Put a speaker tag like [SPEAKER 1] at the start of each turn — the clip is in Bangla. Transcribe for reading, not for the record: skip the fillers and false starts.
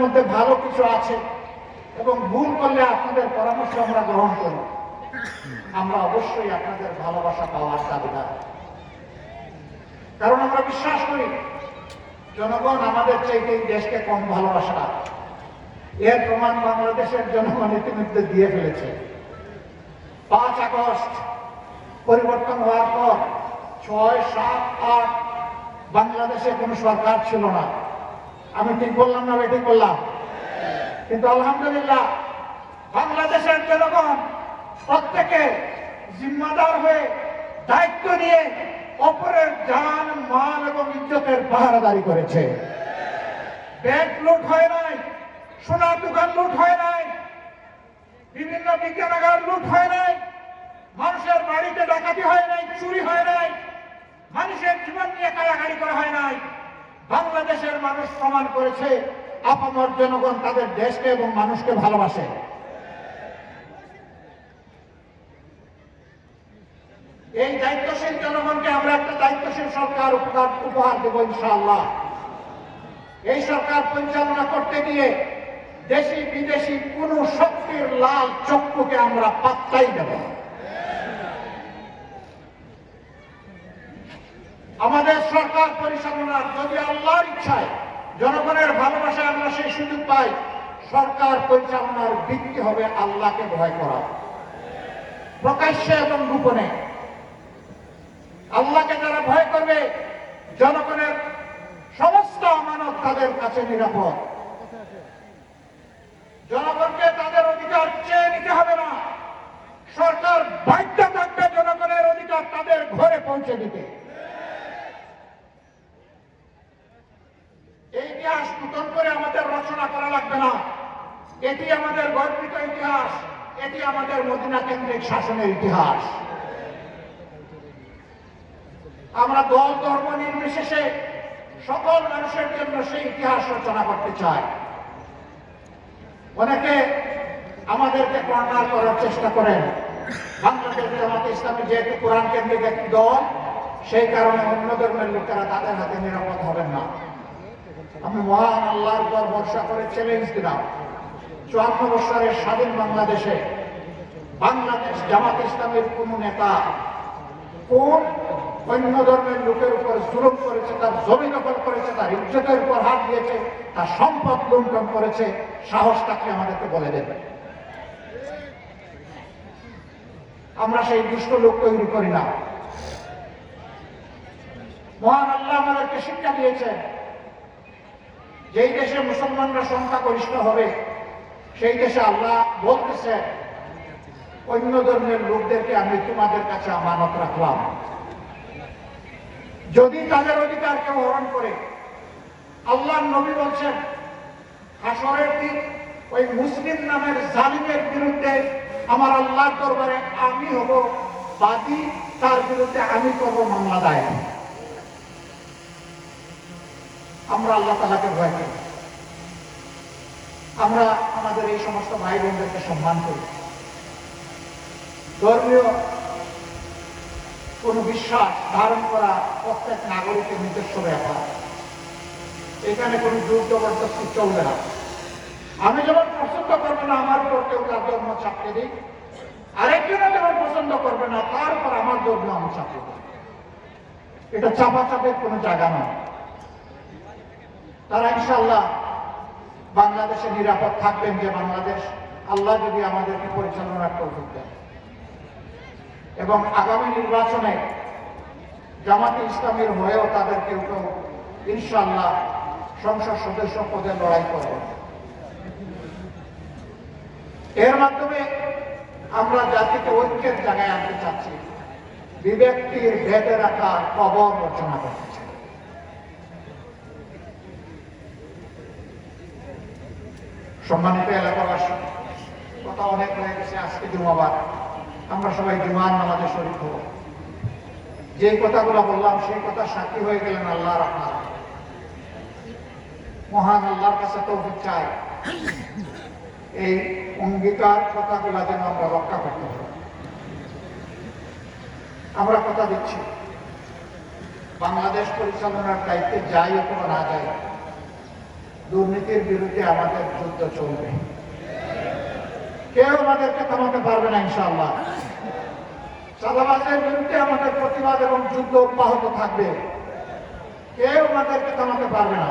[SPEAKER 1] মধ্যে ভালো কিছু আছে এবং ভুল করলে আপনাদের পরামর্শ আমরা গ্রহণ করি। আমরা অবশ্যই আপনাদের ভালোবাসা পাওয়ার দাবিদার, কারণ আমরা বিশ্বাস করি জনগণ আমাদের চাইতে এই দেশকে কম ভালোবাসা। এর প্রমাণ বাংলাদেশের জনগণ ইতিমধ্যে দিয়ে ফেলেছে। 5 আগস্ট পরিবর্তন হওয়ার পর 6, 7, 8 বাংলাদেশে কোনো সরকার ছিল না। আমি ঠিক বললাম না? ঠিক বললাম। কিন্তু আলহামদুলিল্লাহ বাংলাদেশের জনগণ প্রত্যেকে জিম্মাদার হয়ে দায়িত্ব নিয়ে অপরের জান, মাল এবং ইজ্জতের পাহারাদারি করেছে। ব্যাংক লুট হয় নাই, সোনার দোকান লুট হয় নাই, বিভিন্ন বিজ্ঞানাগার লুট হয় নাই, মানুষের বাড়িতে ডাকাতি হয় নাই, চুরি হয় নাই, মানুষের জীবন নিয়ে কাড়াকাড়ি করা হয় নাই। বাংলাদেশের মানুষ প্রমাণ করেছে আপামর জনগণ তাদের দেশকে এবং মানুষকে ভালোবাসে। এই দায়িত্বশীল জনগণকে আমরা একটা দায়িত্বশীল সরকার উপহার দেব ইনশাআল্লাহ। এই সরকার পরিচালনা করতে গিয়ে দেশি বিদেশি কোন শক্তির লাল চক্ষুকে আমরা পাত্তাই দেব না। আমাদের সরকার পরিচালনার যদি আল্লাহর ইচ্ছায় জনগণের ভালোবাসায় আমরা সেই সুযোগ পাই, সরকার পরিচালনার ভিত্তি হবে আল্লাহকে ভয় করা, প্রকাশ্যে এবং গোপনে। আল্লাহকে যারা ভয় করবে, জনগণের সমস্ত আমানত তাদের কাছে নিরাপদ। জনগণকে তাদের অধিকার চেয়ে নিতে হবে না, সরকার বাধ্য থাকবে জনগণের অধিকার তাদের ঘরে পৌঁছে দিতে। এই ইতিহাস নতুন করে আমাদের রচনা করা লাগবে না। এটি আমাদের গর্বিত ইতিহাস, এটি আমাদের মদিনা কেন্দ্রিক শাসনের ইতিহাস। আমরা দল ধর্ম নির্বিশেষে সকল মানুষের জন্য সেই ইতিহাস রচনা করতে চাই। অনেকে আমাদেরকে কর্নার করার চেষ্টা করেন। বাংলাদেশ জামাতে ইসলামী যেহেতু কোরআন কেন্দ্রিক একটি দল, সেই কারণে অন্য ধর্মের লোকেরা তাদের হাতে নিরাপদ হবেন না। আমি মহান আল্লাহর উপর ভরসা করে চ্যালেঞ্জ দিলাম, 54 বছরের স্বাধীন বাংলাদেশে বাংলাদেশ জামাত ইসলামের কোন নেতা কোন অন্য ধর্মের লোকের উপর জুলুম করেছে, তার জমি দখল করেছে, তার ইজ্জতের উপর হাত দিয়েছে, তার সম্পদ লুণ্ঠন করেছে, সাহস থাকলে আমাদেরকে বলে দেবে। আমরা সেই দুষ্ট লোক তৈরি করি না। মহান আল্লাহ আমাদেরকে শিক্ষা দিয়েছেন, যেই দেশে মুসলমানরা সংখ্যাগরিষ্ঠ হবে সেই দেশে আল্লাহ বলতেছে অন্য ধর্মের লোকদেরকে আমি তোমাদের কাছে আমানত রাখলাম। যদি তাদের অধিকার কেউ হরণ করে, আল্লাহর নবী বলছেন হাসরের দিন ওই মুসলিম নামের জালিমের বিরুদ্ধে আমার আল্লাহর দরবারে আমি হব বাদী, তার বিরুদ্ধে আমি করব মামলা দায়ের। আমরা আল্লাহ তাআলাকে ভয় করি, আমরা আমাদের এই সমস্ত ভাই বোনদেরকে সম্মান করি। ধর্মীয় কোন বিশ্বাস ধারণ করা প্রত্যেক নাগরিকের নিজস্ব ব্যাপার, এখানে কোনো জোর জবরদস্তি চলবে না। আমি যেমন পছন্দ করবো না আমার উপর কেউ তার ধর্ম চাপিয়ে দিই, আরেকজনও যেমন পছন্দ করবে না তার উপর আমার ধর্ম আমি চাপিয়ে দিই। এটা চাপাচাপের কোনো জায়গা নয়। তারা ইনশাআল্লাহ বাংলাদেশে নিরাপদ থাকবেন, যে বাংলাদেশ আল্লাহ যদি আমাদেরকে পরিচালনার তৌফিক দেন। এবং আগামী নির্বাচনে জামাতে ইসলামের হয়েও তাদের কেউ কেউ ইনশাআল্লাহ সংসদ সদস্য পদে লড়াই করবে। এর মাধ্যমে আমরা জাতিকে ঐক্যের জায়গায় আনতে চাচ্ছি, বিভক্তির ভেদে রাখার কবর রচনা করতে চাই। সম্মানিত এলাকাবাসী, কথা অনেক হয়ে গেছে, আজকে জুমাবার, আমরা সবাই জুমার নামাজে শরীক হব। যে কথাগুলো বললাম সেই কথা সাক্ষী হয়ে গেলেন আল্লাহর আপনারা। মহান আল্লাহর কাছে তৌফিক চাই এই অঙ্গীকার কথাগুলো যেন আমরা রক্ষা করতে পারি। আমরা কথা দিচ্ছি, বাংলাদেশ পরিচালনার দায়িত্বে যাই অথবা না যাই, দুর্নীতির বিরুদ্ধে আমাদের যুদ্ধ চলবে, কেউ আমাদেরকে থামাতে পারবে না ইনশাআল্লাহ। চাঁদাবাজের বিরুদ্ধে আমাদের প্রতিবাদ এবং যুদ্ধ অব্যাহত থাকবে, কেউ আমাদেরকে থামাতে পারবে না।